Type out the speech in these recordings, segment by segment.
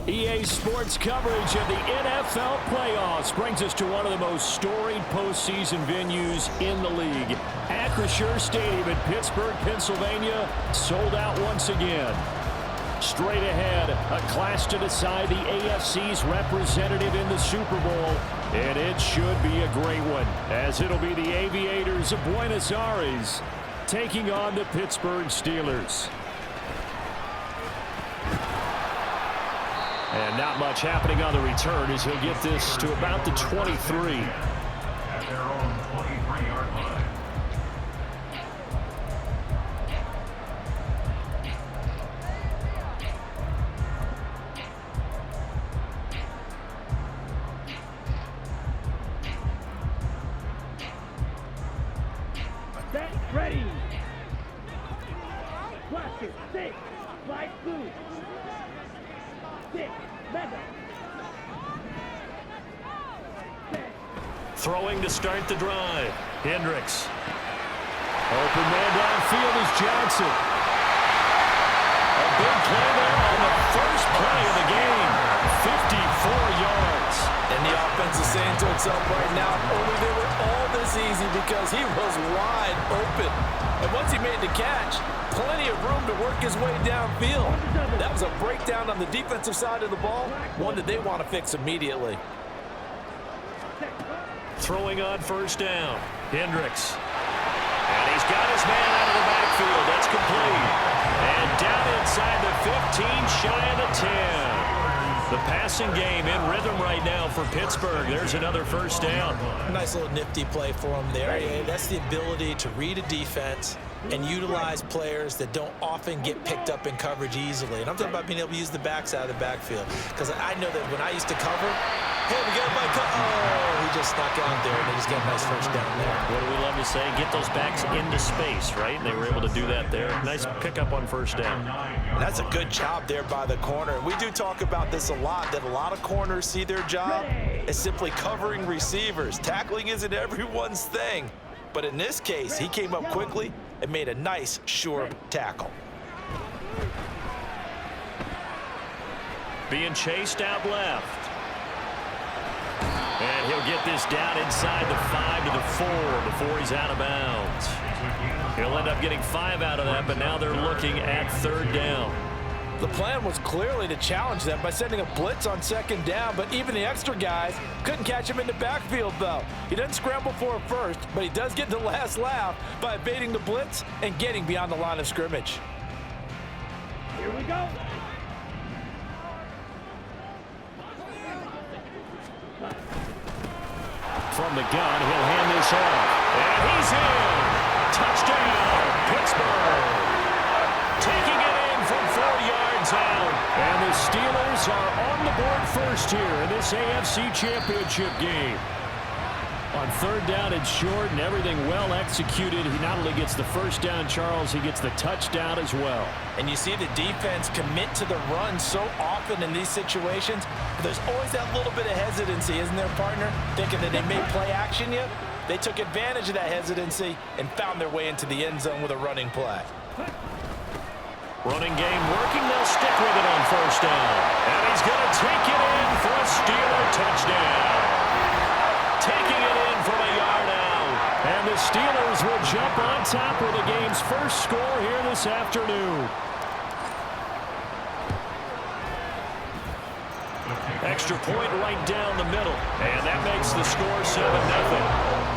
EA Sports coverage of the NFL playoffs brings us to one of the most storied postseason venues in the league. Acrisure Stadium in Pittsburgh, Pennsylvania, sold out once again. Straight ahead, a clash to decide the AFC's representative in the Super Bowl, and it should be a great one, as it'll be the Aviators of Buenos Aires taking on the Pittsburgh Steelers. And not much happening on the return as he'll get this to about the 23. At their own 23-yard line. Set, ready. Plastic, stick, light blue. Stick, mega. Throwing to start the drive. Hendricks. Open man downfield is Johnson. A big play there on the first play of the game. 54 yards. And the offense is saying to itself right now, only they were all this easy because he was wide open. And once he made the catch, plenty of room to work his way downfield. That was a breakdown on the defensive side of the ball, one that they want to fix immediately. Throwing on first down. Hendricks. And he's got his man out of the backfield. That's complete. And down inside the 15, shy of the 10. The passing game in rhythm right now for Pittsburgh. There's another first down. Nice little nifty play for him there. That's the ability to read a defense and utilize players that don't often get picked up in coverage easily. And I'm talking about being able to use the backs out of the backfield. Because I know that when I used to cover, hey, we got my he just snuck out there, and they just got a nice first down there. What do we love to say? Get those backs into space, right? And they were able to do that there. Nice pickup on first down. And that's a good job there by the corner. We do talk about this a lot, that a lot of corners see their job as simply covering receivers. Tackling isn't everyone's thing. But in this case, he came up quickly and made a nice, sure tackle. Being chased out left. And he'll get this down inside the 5 to the 4 before he's out of bounds. He'll end up getting 5 out of that, but now they're looking at third down. The plan was clearly to challenge them by sending a blitz on second down, but even the extra guys couldn't catch him in the backfield, though. He doesn't scramble for it first, but he does get the last laugh by evading the blitz and getting beyond the line of scrimmage. Here we go. From the gun, he'll hand this off. And he's in. Touchdown, Pittsburgh. Taking it in from 4 yards out. And the Steelers are on the board first here in this AFC Championship game. On third down and short and everything well executed, he not only gets the first down, Charles, he gets the touchdown as well. And you see the defense commit to the run so often in these situations. There's always that little bit of hesitancy, isn't there, partner? Thinking that they may play action you. They took advantage of that hesitancy and found their way into the end zone with a running play. Running game working. They'll stick with it on first down. And he's going to take it in for a Steeler touchdown. Taking it in from a yard out. And the Steelers will jump on top with the game's first score here this afternoon. Extra point right down the middle. And that makes the score 7-0.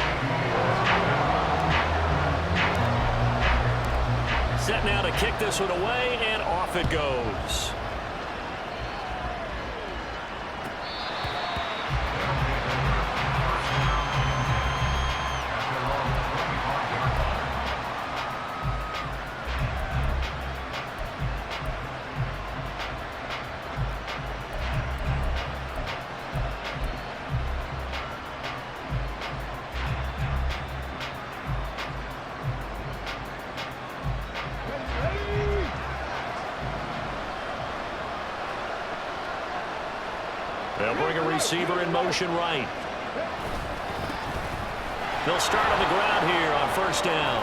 Set now to kick this one away, and off it goes. They'll bring a receiver in motion right. They'll start on the ground here on first down.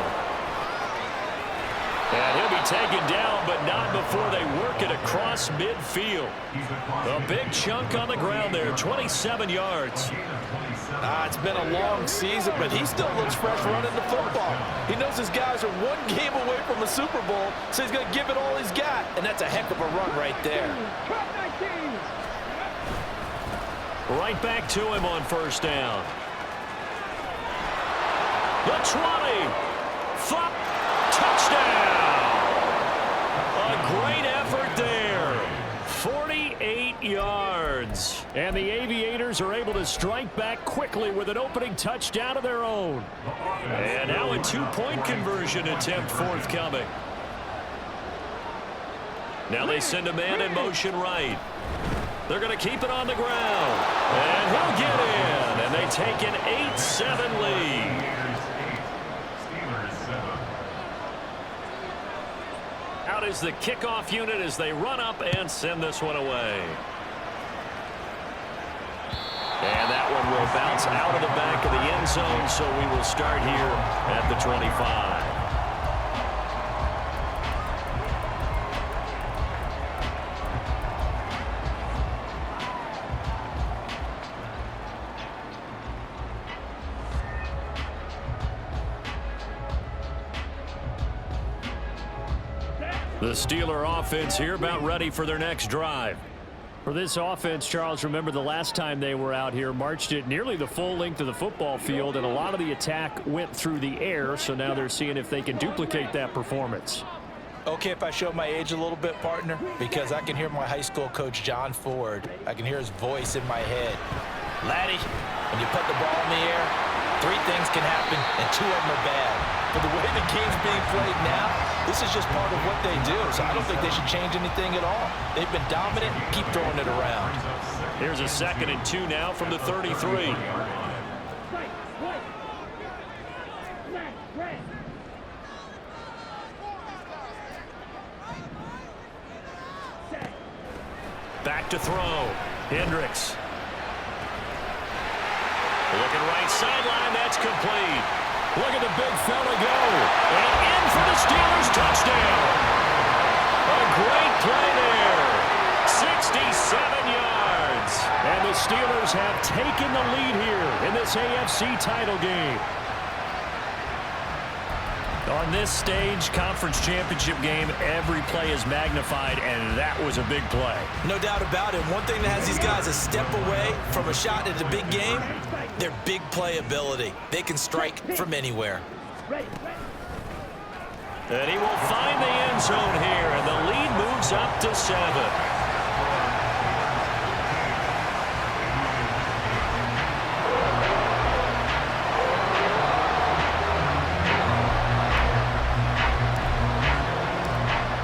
And he'll be taken down, but not before they work it across midfield. A big chunk on the ground there, 27 yards. It's been a long season, but he still looks fresh running the football. He knows his guys are one game away from a Super Bowl, so he's going to give it all he's got, and that's a heck of a run right there. Right back to him on first down. The 20. Flop. Touchdown. A great effort there. 48 yards. And the Aviators are able to strike back quickly with an opening touchdown of their own. And now a two-point conversion attempt forthcoming. Now they send a man in motion right. They're going to keep it on the ground. And he'll get in. And they take an 8-7 lead. Out is the kickoff unit as they run up and send this one away. And that one will bounce out of the back of the end zone, so we will start here at the 25. The Steeler offense here about ready for their next drive. For this offense, Charles, remember the last time they were out here, marched it nearly the full length of the football field, and a lot of the attack went through the air, so now they're seeing if they can duplicate that performance. Okay, if I show my age a little bit, partner, because I can hear my high school coach, John Ford. I can hear his voice in my head. Laddie, when you put the ball in the air, 3 things can happen, and 2 of them are bad. But the way the game's being played now, this is just part of what they do. So I don't think they should change anything at all. They've been dominant. Keep throwing it around. Here's a 2nd and 2 now from the 33. Back to throw. Hendricks. Looking right sideline. That's complete. Look at the big fella go. And in for the Steelers touchdown. A great play there. 67 yards. And the Steelers have taken the lead here in this AFC title game. On this stage, conference championship game, every play is magnified, and that was a big play. No doubt about it. One thing that has these guys a step away from a shot at the big game, their big play ability. They can strike from anywhere. And he will find the end zone here, and the lead moves up to 7.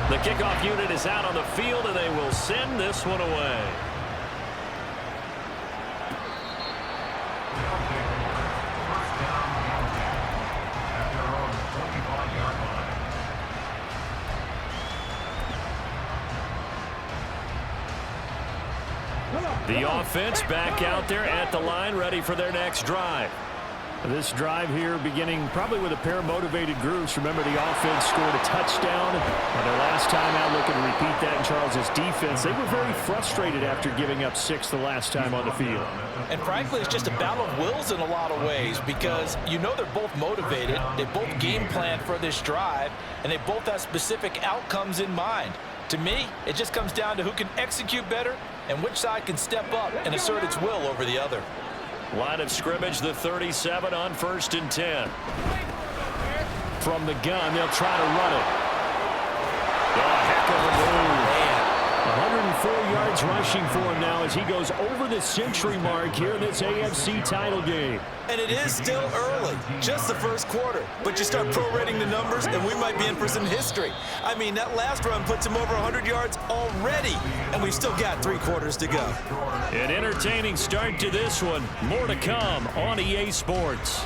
The kickoff unit is out on the field, and they will send this one away. The offense back out there at the line, ready for their next drive. This drive here beginning probably with a pair of motivated groups. Remember, the offense scored a touchdown on their last time out, looking to repeat that in Charles's defense. They were very frustrated after giving up 6 the last time on the field. And frankly, it's just a battle of wills in a lot of ways, because you know they're both motivated, they both game plan for this drive, and they both have specific outcomes in mind. To me, it just comes down to who can execute better and which side can step up and assert its will over the other. Line of scrimmage, the 37 on 1st and 10. From the gun, they'll try to run it. Oh, heck of a move. 104 yards rushing for him now as he goes over the century mark here in this AFC title game. And it is still early, just the first quarter. But you start prorating the numbers, and we might be in for some history. I mean, that last run puts him over 100 yards already, and we've still got 3 quarters to go. An entertaining start to this one. More to come on EA Sports.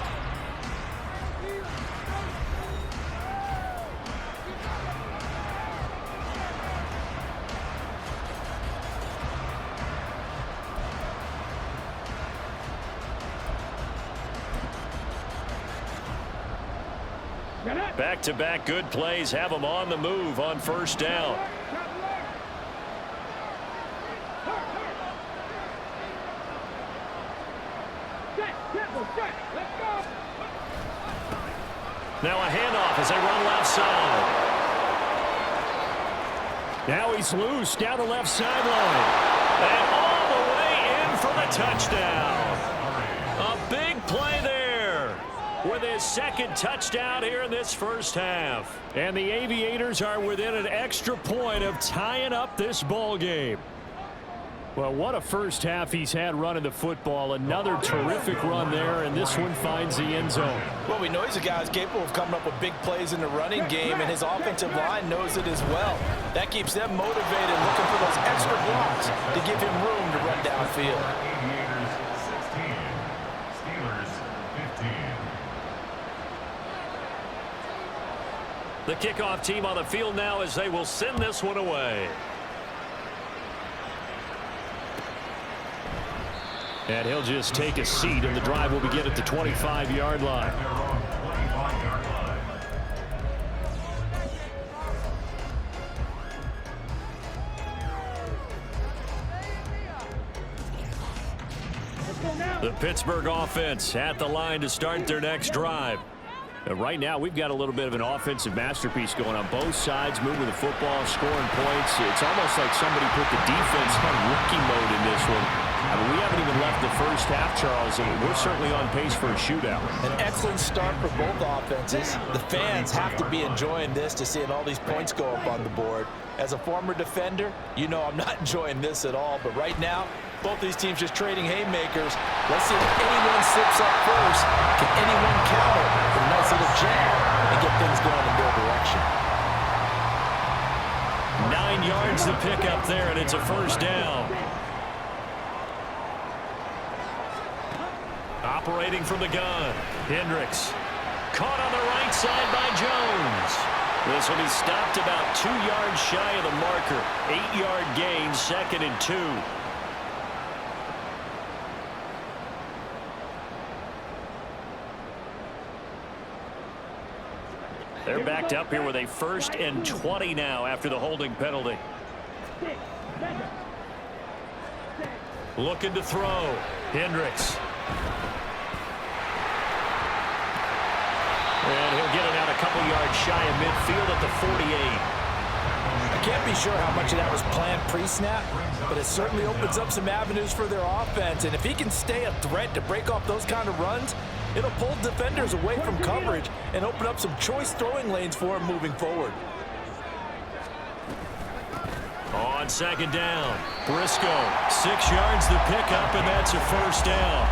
Back-to-back good plays have them on the move on first down. Now a handoff as they run left side. Now he's loose down the left sideline. And all the way in for the touchdown. A big play there with his second touchdown here in this first half. And the Aviators are within an extra point of tying up this ball game. Well, what a first half he's had running the football. Another terrific run there, and this one finds the end zone. Well, we know he's a guy who's capable of coming up with big plays in the running game, and his offensive line knows it as well. That keeps them motivated, looking for those extra blocks to give him room to run downfield. Aviators 16, Steelers 15. The kickoff team on the field now as they will send this one away. And he'll just take a seat, and the drive will begin at the 25-yard line. At their own 25-yard line. The Pittsburgh offense at the line to start their next drive. Right now, we've got a little bit of an offensive masterpiece going on both sides, moving the football, scoring points. It's almost like somebody put the defense on rookie mode in this one. I mean, we haven't even left the first half, Charles, and we're certainly on pace for a shootout. An excellent start for both offenses. The fans have to be enjoying this to seeing all these points go up on the board. As a former defender, you know I'm not enjoying this at all, but right now, both these teams just trading haymakers. Let's see if anyone slips up first. Can anyone counter with a nice little jab and get things going in their direction? 9 yards to pick up there, and it's a first down. Operating from the gun, Hendricks. Caught on the right side by Jones. This will be stopped about 2 yards shy of the marker. 8-yard gain, 2nd and 2. They're backed up here with a 1st and 20 now after the holding penalty. Looking to throw. Hendricks. And he'll get it out a couple yards shy of midfield at the 48. I can't be sure how much of that was planned pre-snap, but it certainly opens up some avenues for their offense. And if he can stay a threat to break off those kind of runs, it'll pull defenders away from coverage and open up some choice throwing lanes for him moving forward. On 2nd down, Briscoe, 6 yards to pick up, and that's a first down.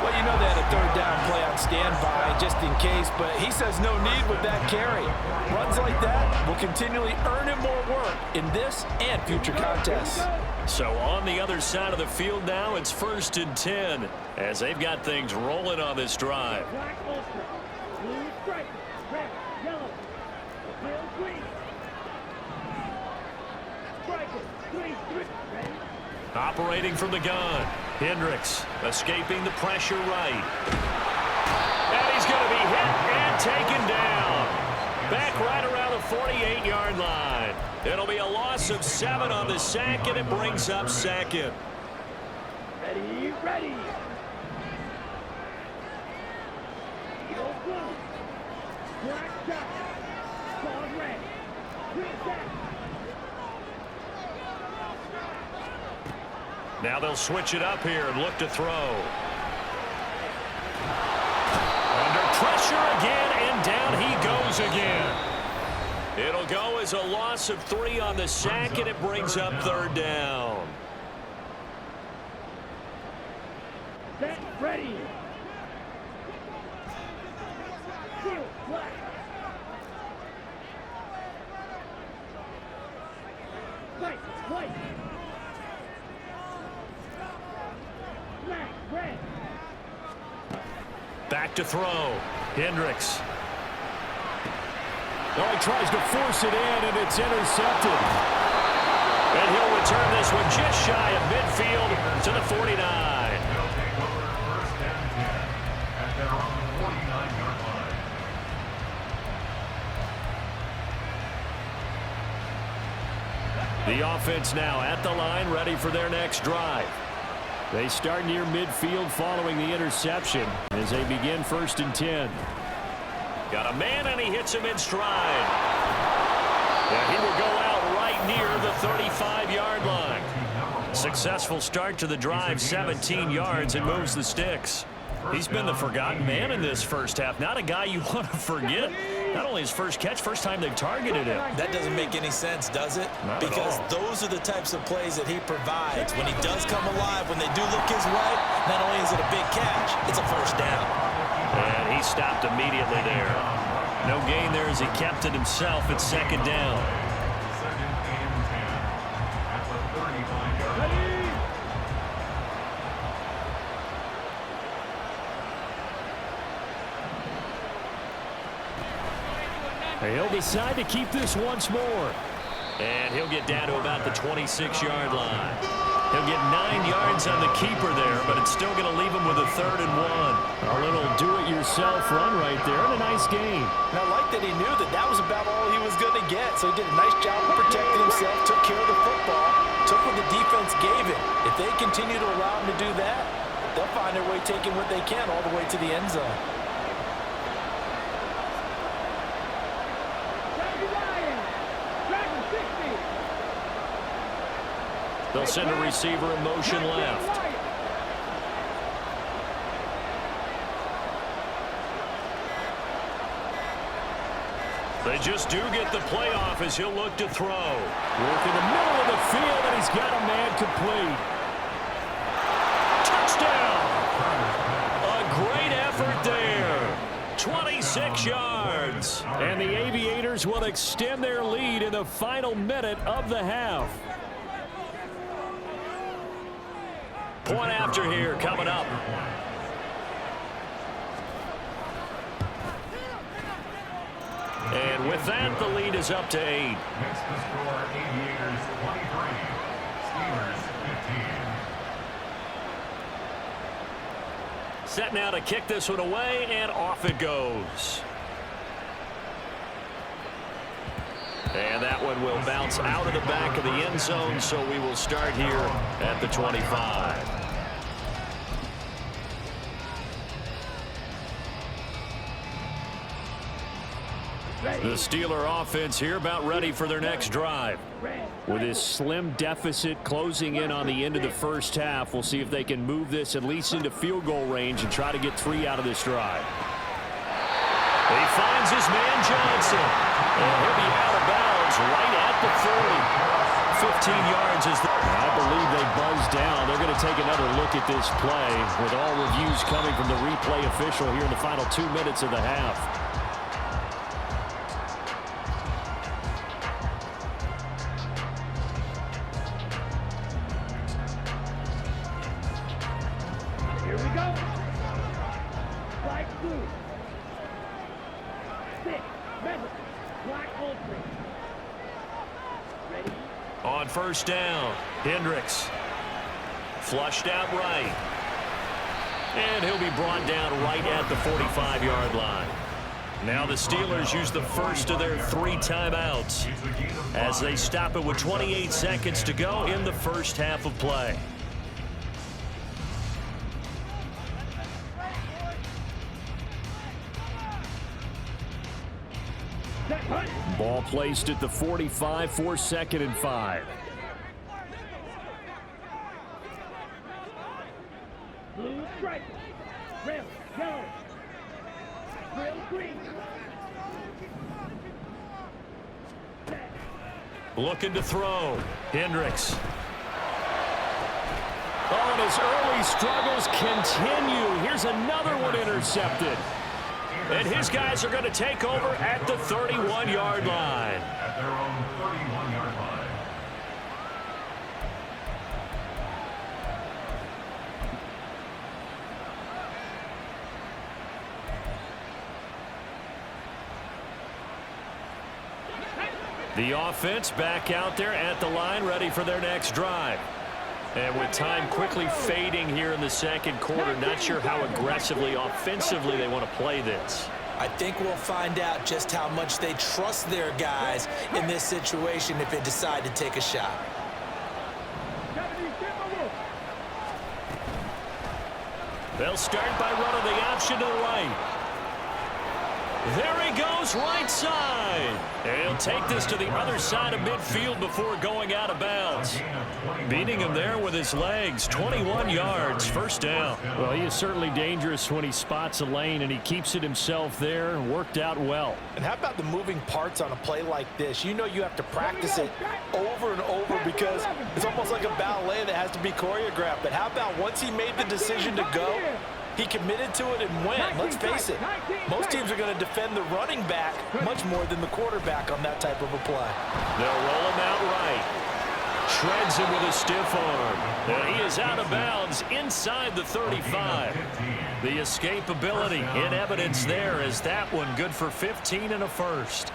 Well, you know they had a 3rd down play on standby just in case, but he says no need with that carry. Runs like that will continually earn him more work in this and future contests. So on the other side of the field now, it's 1st and 10 as they've got things rolling on this drive. Black ultra, blue stripe, red, yellow, blue, green. Striker, green, red. Operating from the gun, Hendricks escaping the pressure right. And he's going to be hit and taken down. Back right around the 48-yard line. It'll be a loss of 7 on the sack, and it brings up 2nd. Ready, ready. Yellow, blue. Black shot. Solid red. Green set. Now they'll switch it up here and look to throw. Under pressure again, and down he goes again. It'll go as a loss of 3 on the sack, and it brings up 3rd down. Set, ready. Steel, black. White, white. Black, red. Back to throw. Hendricks. Oh, he tries to force it in, and it's intercepted. And he'll return this one just shy of midfield to the 49. They'll take over 1st and 10 at their own 49-yard line. The offense now at the line, ready for their next drive. They start near midfield following the interception as they begin 1st and 10. Got a man, and he hits him in stride. Yeah, he will go out right near the 35-yard line. Successful start to the drive, 17 yards, and moves the sticks. He's been the forgotten man in this first half. Not a guy you want to forget. Not only his first catch, first time they've targeted him. That doesn't make any sense, does it? Because those are the types of plays that he provides. When he does come alive, when they do look his way, not only is it a big catch, it's a first down. And he stopped immediately there. No gain there as he kept it himself at 2nd down. He'll decide to keep this once more. And he'll get down to about the 26-yard line. He'll get 9 yards on the keeper there, but it's still going to leave him with a 3rd and 1. A little do-it-yourself run right there, and a nice gain. And I like that he knew that that was about all he was going to get. So he did a nice job of protecting himself, took care of the football, took what the defense gave him. If they continue to allow him to do that, they'll find their way taking what they can all the way to the end zone. They'll send a receiver in motion left. They just do get the playoff as he'll look to throw. Work in the middle of the field, and he's got a man complete. Touchdown! A great effort there. 26 yards. And the Aviators will extend their lead in the final minute of the half. Point after here coming up. And with that, the lead is up to 8. Next to score, Aviators 23, Steelers 15. Set now to kick this one away, and off it goes. And that one will bounce out of the back of the end zone, so we will start here at the 25. The Steeler offense here about ready for their next drive. With this slim deficit closing in on the end of the first half, we'll see if they can move this at least into field goal range and try to get 3 out of this drive. He finds his man Johnson. And he'll be out of bounds right at the 40. 15 yards is the... I believe they buzzed down. They're going to take another look at this play with all reviews coming from the replay official here in the final 2 minutes of the half. Here we go. Flag blue. 6. Measure. Black ultra. Ready? On first down, Hendricks. Flushed out right. And he'll be brought down right at the 45-yard line. Now the Steelers use the first of their 3 timeouts as they stop it with 28 seconds to go in the first half of play. Ball placed at the 45 for 2nd and 5. Blue stripe. Red, yellow. Grill green. Looking to throw. Hendricks. Oh, and his early struggles continue. Here's another one intercepted. And his guys are going to take over at the 31-yard line. At their own 31-yard line. The offense back out there at the line, ready for their next drive. And with time quickly fading here in the second quarter, not sure how aggressively, offensively they want to play this. I think we'll find out just how much they trust their guys in this situation if they decide to take a shot. They'll start by running the option to the right. There he goes, right side. And he'll take this to the other side of midfield before going out of bounds. Beating him there with his legs, 21 yards, first down. Well, he is certainly dangerous when he spots a lane, and he keeps it himself there and worked out well. And how about the moving parts on a play like this? You know you have to practice it over and over because it's almost like a ballet that has to be choreographed. But how about once he made the decision to go, he committed to it and went. Let's face it, most teams are going to defend the running back much more than the quarterback on that type of a play. They'll roll him out right. Shreds him with a stiff arm. And he is out of bounds inside the 35. The escapability in evidence there is that one good for 15 and a first.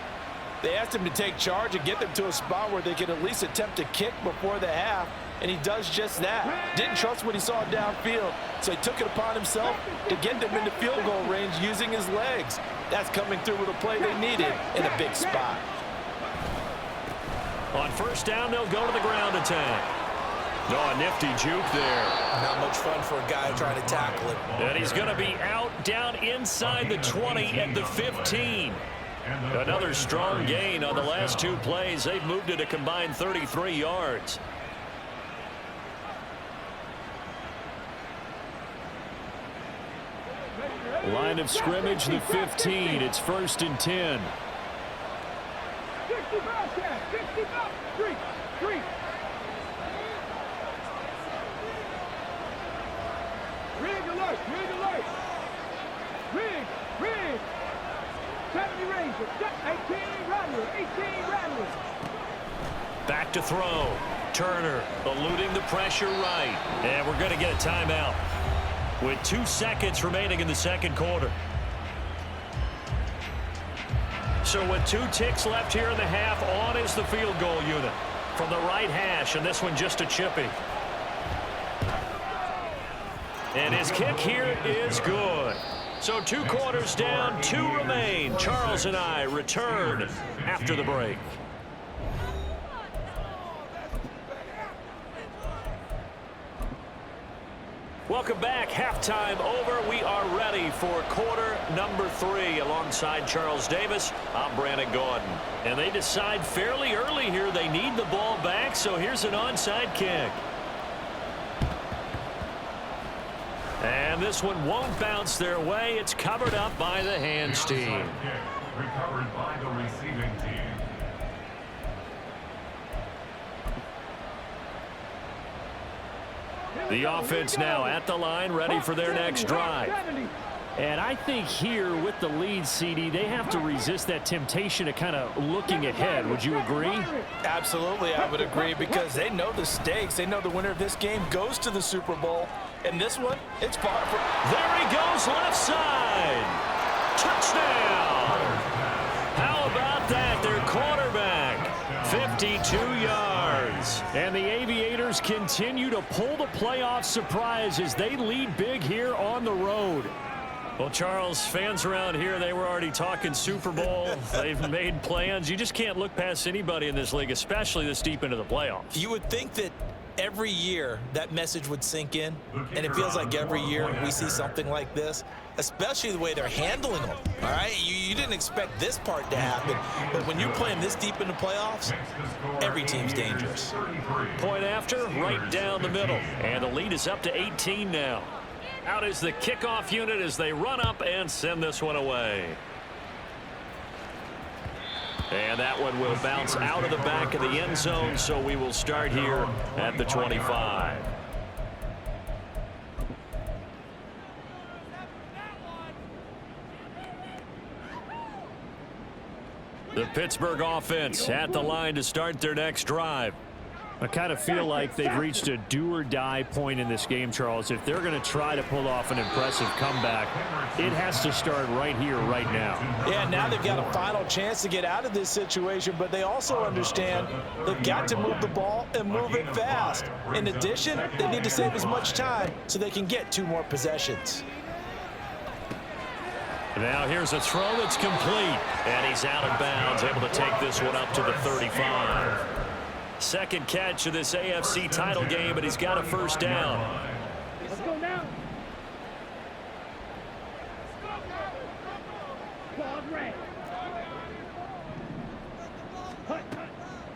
They asked him to take charge and get them to a spot where they could at least attempt to kick before the half, and he does just that. Didn't trust what he saw downfield, so he took it upon himself to get them into field goal range using his legs. That's coming through with a play they needed in a big spot. On first down, they'll go to the ground attack. Oh, a nifty juke there. Not much fun for a guy trying to tackle it. And he's going to be out down inside the 20 at the 15. Another strong gain on the last two plays. They've moved it a combined 33 yards. Line of scrimmage, the 15. It's 1st and 10. 3. Rig alert, rig alert. Rig. 70 Ranger, 18 Rattler. Back to throw. Turner eluding the pressure right. And we're going to get a timeout with 2 seconds remaining in the second quarter. So with 2 ticks left here in the half, on is the field goal unit from the right hash, and this one just a chippy. And his kick here is good. So 2 quarters down, 2 remain. Charles and I return after the break. Welcome back. Halftime over. We are ready for quarter number 3. Alongside Charles Davis, I'm Brandon Gordon. And they decide fairly early here they need the ball back, so here's an onside kick. And this one won't bounce their way. It's covered up by the hands team. Recovered by the receiving team. The offense now at the line, ready for their next drive. And I think here with the lead, CD, they have to resist that temptation of kind of looking ahead. Would you agree? Absolutely, I would agree, because they know the stakes. They know the winner of this game goes to the Super Bowl. And this one, it's far from... There he goes, left side. Touchdown. How about that? Their quarterback, 52 yards. And the Aviators continue to pull the playoff surprise as they lead big here on the road. Well, Charles, fans around here, they were already talking Super Bowl. They've made plans. You just can't look past anybody in this league, especially this deep into the playoffs. You would think that every year that message would sink in, and it feels like every year we see something like this, especially the way they're handling them. All right, you didn't expect this part to happen, but when you're playing this deep into playoffs, every team's dangerous. Point after, right down the middle, and the lead is up to 18 now. Out is the kickoff unit as they run up and send this one away. And that one will bounce out of the back of the end zone, so we will start here at the 25. The Pittsburgh offense at the line to start their next drive. I kind of feel like they've reached a do-or-die point in this game, Charles. If they're going to try to pull off an impressive comeback, it has to start right here, right now. Yeah, now they've got a final chance to get out of this situation, but they also understand they've got to move the ball and move it fast. In addition, they need to save as much time so they can get 2 more possessions. Now here's a throw that's complete. And he's out of bounds, able to take this one up to the 35. Second catch of this AFC title game, and he's got a first down. Let's go now. Squad red.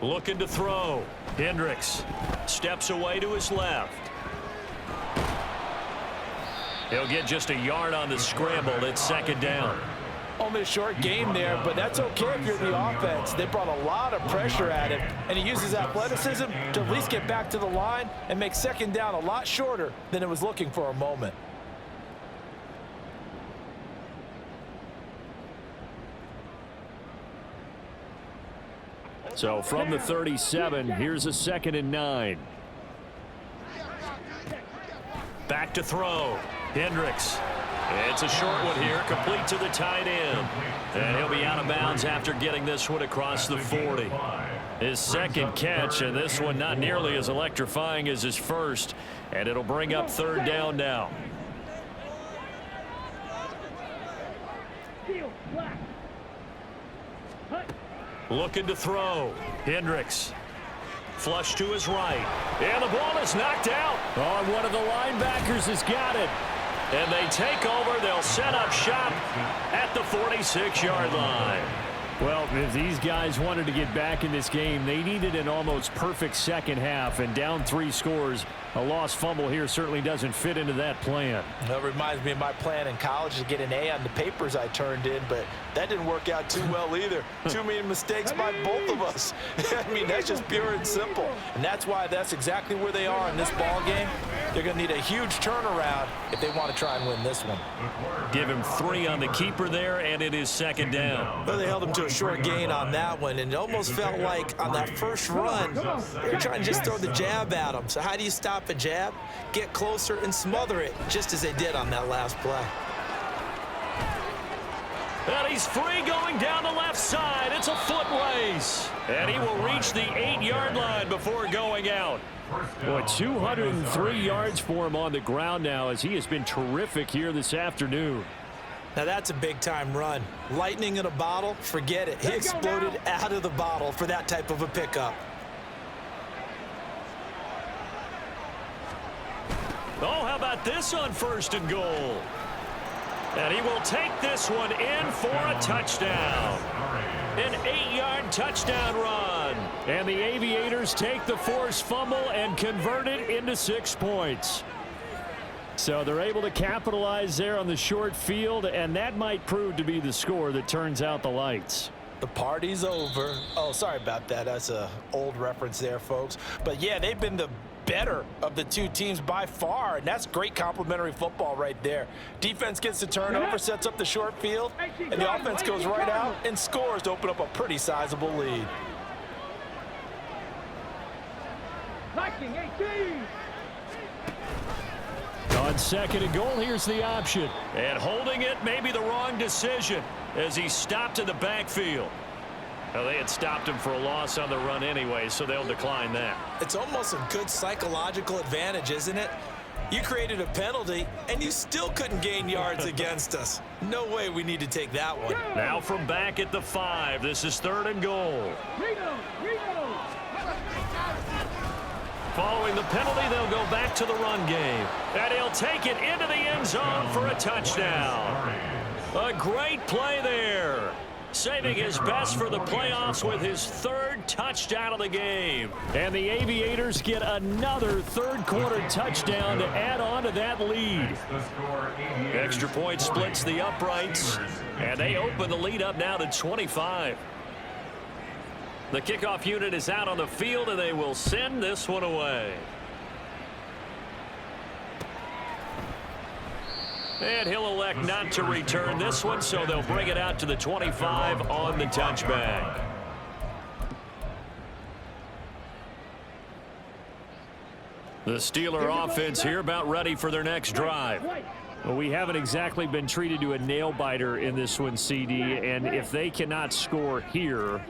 Looking to throw. Hendricks steps away to his left. He'll get just a yard on the scramble. It's second down. Only a short game there, but that's okay if you're the offense. They brought a lot of pressure at him, and he uses athleticism to at least get back to the line and make second down a lot shorter than it was looking for a moment. So from the 37, here's a 2nd and 9. Back to throw. Hendricks. It's a short one here, complete to the tight end. And he'll be out of bounds after getting this one across the 40. His second catch, and this one not nearly as electrifying as his first. And it'll bring up third down now. Looking to throw. Hendricks. Flush to his right. And the ball is knocked out. Oh, one of the linebackers has got it. And they take over. They'll set up shop at the 46-yard line. Well, if these guys wanted to get back in this game, they needed an almost perfect second half. And down 3 scores, a lost fumble here certainly doesn't fit into that plan. That reminds me of my plan in college to get an A on the papers I turned in, but that didn't work out too well either. Too many mistakes by both of us. I mean, that's just pure and simple. And that's why that's exactly where they are in this ball game. They're going to need a huge turnaround if they want to try and win this one. Give him 3 on the keeper there, and it is second down. Well, they held him to a short gain on that one, and it almost felt like on that first run, they're trying to just throw the jab at him. So how do you stop a jab? Get closer and smother it, just as they did on that last play. And he's free going down the left side. It's a foot race. And he will reach the 8-yard line before going out. Boy, 203 yards for him on the ground now, as he has been terrific here this afternoon. Now that's a big-time run. Lightning in a bottle, forget it. He exploded out of the bottle for that type of a pickup. Oh, how about this on 1st and goal? And he will take this one in for a touchdown. An 8-yard touchdown run. And the Aviators take the forced fumble and convert it into 6 points. So they're able to capitalize there on the short field, and that might prove to be the score that turns out the lights. The party's over. Oh, sorry about that. That's an old reference there, folks. But, yeah, they've been the better of the 2 teams by far, and that's great complimentary football right there. Defense gets the turnover, sets up the short field, and the offense goes right out and scores to open up a pretty sizable lead. Viking 18. On 2nd and goal, here's the option. And holding it may be the wrong decision as he stopped in the backfield. Well, they had stopped him for a loss on the run anyway, so they'll decline that. It's almost a good psychological advantage, isn't it? You created a penalty, and you still couldn't gain yards against us. No way we need to take that one. Now from back at the 5, this is 3rd and goal. Reno. Following the penalty, they'll go back to the run game. And he'll take it into the end zone for a touchdown. A great play there. Saving his best for the playoffs with his 3rd touchdown of the game. And the Aviators get another 3rd-quarter touchdown to add on to that lead. Extra point splits the uprights, and they open the lead up now to 25. The kickoff unit is out on the field, and they will send this one away. And he'll elect not to return this one, so they'll bring it out to the 25 on the touchback. The Steeler offense here about ready for their next drive. Well, we haven't exactly been treated to a nail-biter in this one, CD, and if they cannot score here,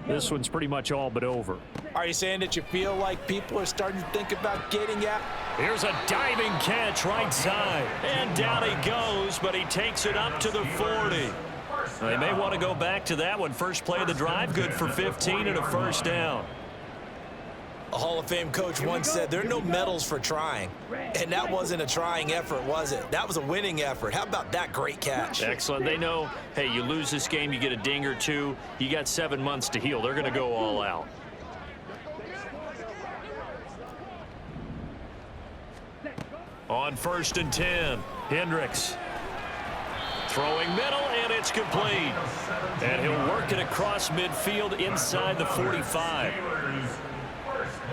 This one's pretty much all but over. Are you saying that you feel like people are starting to think about getting at? Here's a diving catch right side. And down he goes, but he takes it up to the 40. They may want to go back to that one. First play of the drive, good for 15 and a first down. A Hall of Fame coach once said there are no medals for trying. And that wasn't a trying effort, was it? That was a winning effort. How about that great catch? Excellent. They know, hey, you lose this game, you get a ding or two. You got 7 months to heal. They're going to go all out. On 1st and 10, Hendricks. Throwing middle, and it's complete. And he'll work it across midfield inside the 45.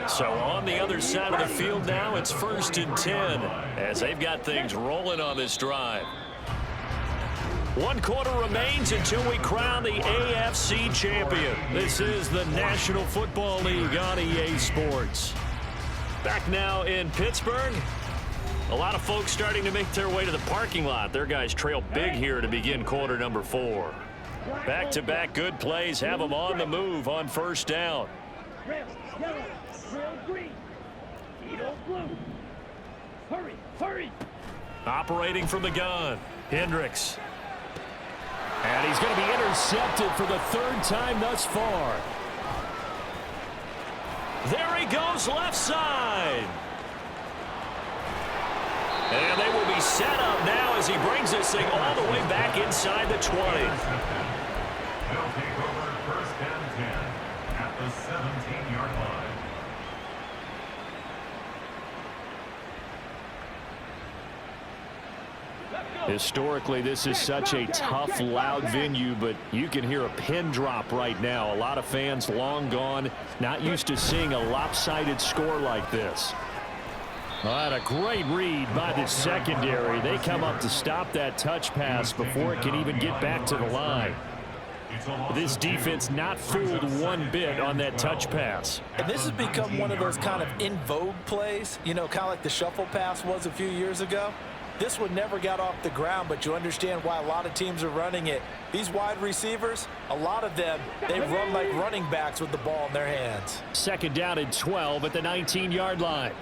So on the other side of the field now, it's 1st and 10 as they've got things rolling on this drive. 1 quarter remains until we crown the AFC champion. This is the National Football League on EA Sports. Back now in Pittsburgh. A lot of folks starting to make their way to the parking lot. Their guys trail big here to begin quarter number 4. Back-to-back good plays have them on the move on 1st down. Red, yellow, trail green, Edo blue. Hurry, hurry. Operating from the gun, Hendricks. And he's going to be intercepted for the 3rd time thus far. There he goes, left side. And they will be set up now as he brings this thing all the way back inside the 20. They'll take over 1st and 10 at the 17-yard line. Historically, this is such a tough, loud venue, but you can hear a pin drop right now. A lot of fans long gone, not used to seeing a lopsided score like this. A great read by the secondary. They come up to stop that touch pass before it can even get back to the line. This defense not fooled one bit on that touch pass. And this has become one of those kind of in vogue plays, you know, kind of like the shuffle pass was a few years ago. This one never got off the ground, but you understand why a lot of teams are running it. These wide receivers, a lot of them, they run like running backs with the ball in their hands. 2nd down and 12 at the 19-yard line.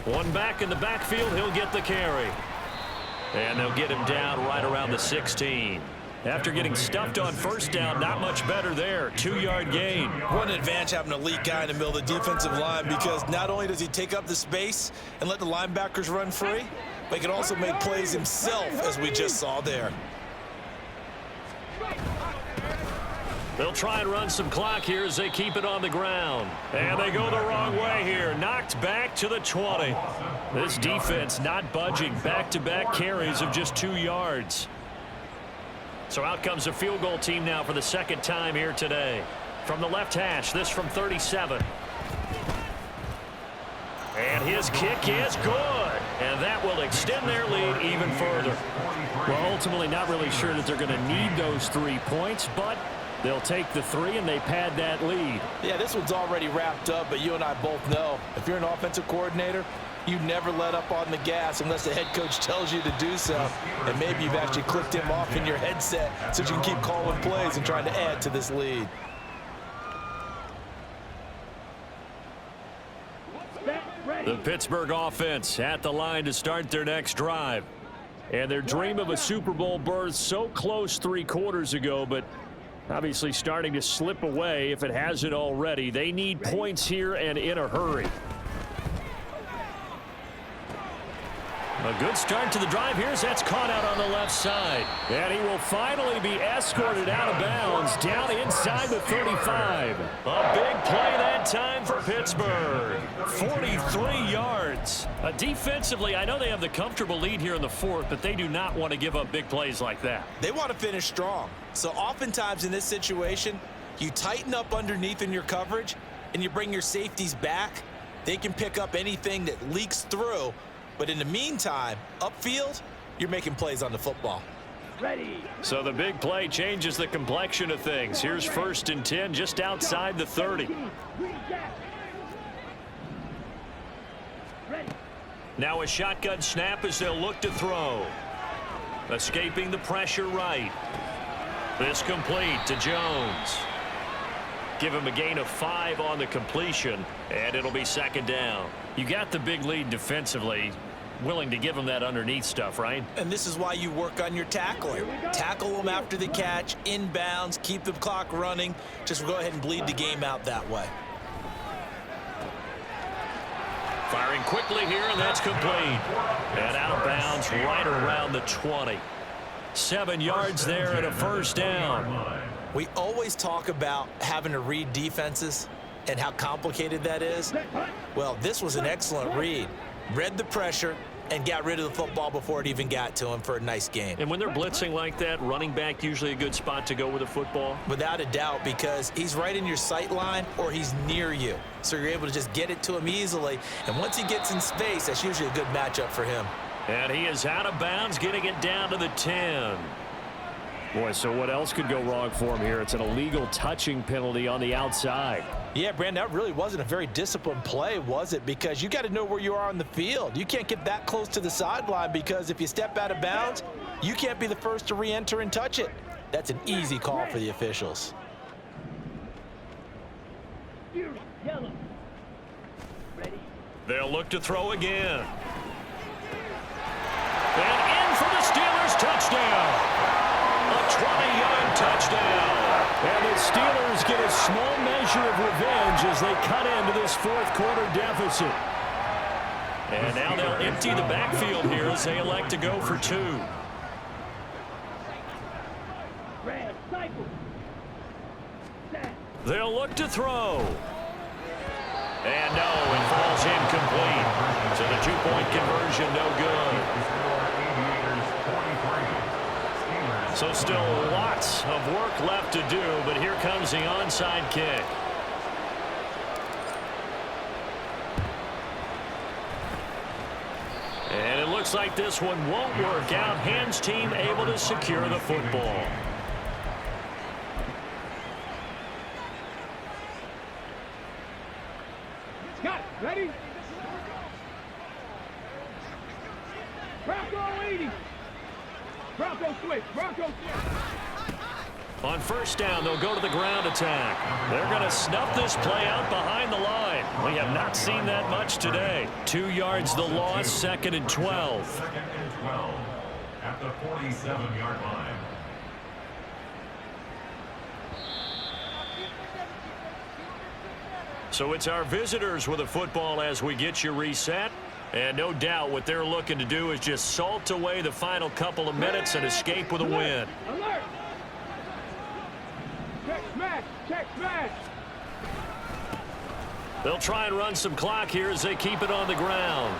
One back in the backfield, he'll get the carry. And they'll get him down right around the 16. After getting stuffed on 1st down, not much better there. 2-yard gain. What an advantage having an elite guy in the middle of the defensive line, because not only does he take up the space and let the linebackers run free, but he can also make plays himself, as we just saw there. They'll try and run some clock here as they keep it on the ground. And they go the wrong way here. Knocked back to the 20. This defense not budging. Back-to-back carries of just 2 yards. So out comes a field goal team now for the 2nd time here today. From the left hash, this from 37. And his kick is good. And that will extend their lead even further. Well, ultimately not really sure that they're going to need those 3 points, but they'll take the 3 and they pad that lead. Yeah, this one's already wrapped up, but you and I both know if you're an offensive coordinator, you never let up on the gas unless the head coach tells you to do so. And maybe you've actually clicked him off in your headset so you can keep calling plays and trying to add to this lead. The Pittsburgh offense at the line to start their next drive. And their dream of a Super Bowl berth so close 3 quarters ago, but obviously starting to slip away if it hasn't already. They need points here and in a hurry. A good start to the drive here as that's caught out on the left side. And he will finally be escorted out of bounds down inside the 35. A big play that time for Pittsburgh. 43 yards. Defensively, I know they have the comfortable lead here in the 4th, but they do not want to give up big plays like that. They want to finish strong. So oftentimes in this situation, you tighten up underneath in your coverage and you bring your safeties back. They can pick up anything that leaks through. But in the meantime, upfield, you're making plays on the football. Ready. So the big play changes the complexion of things. Here's 1st and 10 just outside the 30. Now a shotgun snap as they'll look to throw. Escaping the pressure right. This complete to Jones. Give him a gain of 5 on the completion, and it'll be second down. You got the big lead defensively. Willing to give him that underneath stuff, right? And this is why you work on your tackling. Tackle them after the catch, inbounds, keep the clock running. Just go ahead and bleed the game out that way. Firing quickly here, and that's complete. And out of bounds right around the 20. 7 yards there and a first down. We always talk about having to read defenses and how complicated that is. Well, this was an excellent read. Read the pressure and got rid of the football before it even got to him for a nice gain. And when they're blitzing like that, running back usually a good spot to go with the football? Without a doubt, because he's right in your sight line or he's near you. So you're able to just get it to him easily. And once he gets in space, that's usually a good matchup for him. And he is out of bounds, getting it down to the 10. Boy, so what else could go wrong for him here? It's an illegal touching penalty on the outside. Yeah, Brandon, that really wasn't a very disciplined play, was it? Because you got to know where you are on the field. You can't get that close to the sideline because if you step out of bounds, you can't be the first to re-enter and touch it. That's an easy call for the officials. Yellow. Ready. They'll look to throw again. And in for the Steelers touchdown. A 20-yard touchdown. And the Steelers get a small measure of revenge as they cut into this fourth quarter deficit. And now they'll empty the backfield here as they elect to go for 2. Red, cycle. Set. They'll look to throw. And no, it falls incomplete. So the 2-point conversion no good. So still lots of work left to do, but here comes the onside kick. And it looks like this one won't work out. Ham's team able to secure the football. Got it. Ready? Bronco 80. Bronco switch. Bronco switch. On first down, they'll go to the ground attack. They're going to snuff this play out behind the line. We have not seen that much today. 2 yards the loss, 2nd and 12. 2nd and 12 at the 47-yard line. So it's our visitors with a football as we get you reset. And no doubt what they're looking to do is just salt away the final couple of minutes and escape with a win. Alert. Check smash. Check smash. They'll try and run some clock here as they keep it on the ground.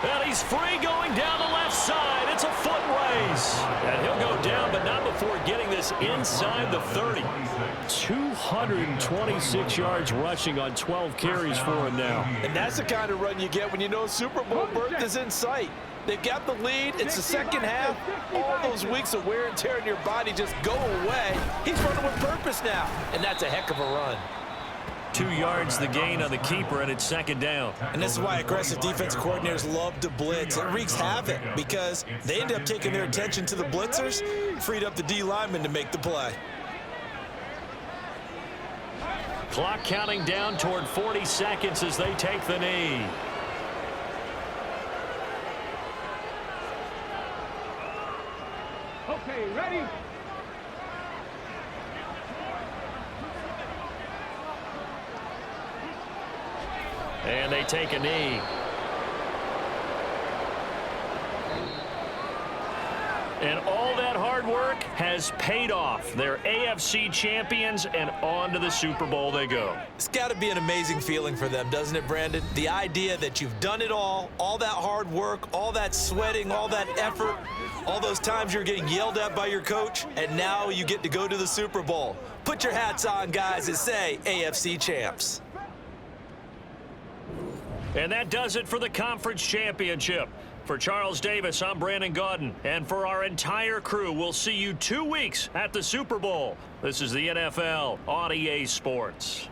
And he's free going down the left side. It's a foot race. And he'll go down, but not before getting this inside the 30. 226 yards rushing on 12 carries for him now. And that's the kind of run you get when you know Super Bowl berth is in sight. They've got the lead. It's the second half. All those weeks of wear and tear in your body just go away. He's running with purpose now, and that's a heck of a run. 2 yards the gain on the keeper, and it's 2nd down. And this is why aggressive defensive coordinators love to blitz. It wreaks havoc because they end up taking their attention to the blitzers, freed up the D lineman to make the play. Clock counting down toward 40 seconds as they take the knee. Okay, ready? And they take a knee. And all that hard work has paid off. They're AFC champions, and on to the Super Bowl they go. It's got to be an amazing feeling for them, doesn't it, Brandon? The idea that you've done it all that hard work, all that sweating, all that effort, all those times you're getting yelled at by your coach, and now you get to go to the Super Bowl. Put your hats on, guys, and say AFC champs. And that does it for the conference championship. For Charles Davis, I'm Brandon Gaudin. And for our entire crew, we'll see you 2 weeks at the Super Bowl. This is the NFL on EA Sports.